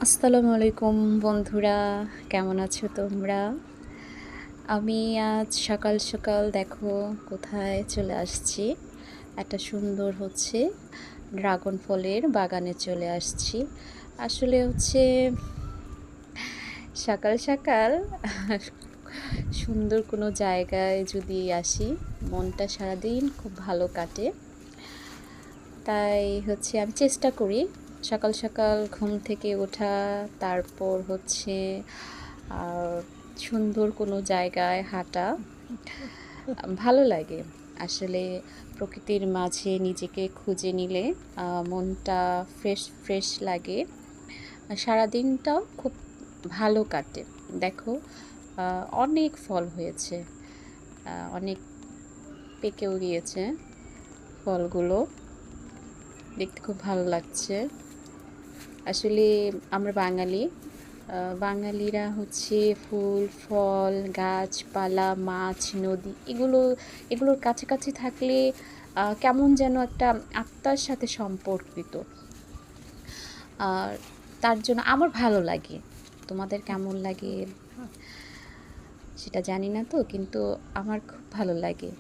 আসসালামু আলাইকুম বন্ধুরা, কেমন আছো তোমরা? আমি আজ সকাল সকাল দেখো কোথায় চলে আসছি। একটা সুন্দর ড্রাগন ফলের বাগানে চলে আসছি। আসলে সকাল সকাল সুন্দর কোনো জায়গায় যদি আসি, মনটা সারাদিন খুব ভালো কাটে। তাই আমি চেষ্টা করি সকাল সকাল ঘুম থেকে ওঠা, তারপর সুন্দর কোনো জায়গায় হাঁটা। ভালো লাগে আসলে প্রকৃতির মাঝে নিজেকে খুঁজে নিলে মনটা ফ্রেশ ফ্রেশ লাগে। সারাদিনটাও খুব ভালো কাটে। দেখো, অনেক ফল হয়েছে, অনেক পেকেও গিয়েছে ফলগুলো, দেখতে খুব ভালো লাগছে। আসলে আমরা বাঙালিরা ফুল ফল গাছপালা মাছ নদী এগুলোর কাছাকাছি থাকলে কেমন যেন একটা আত্মার সাথে সম্পর্কিত। আর তার জন্য আমার ভালো লাগে। তোমাদের কেমন লাগে সেটা জানি না তো, কিন্তু আমার খুব ভালো লাগে।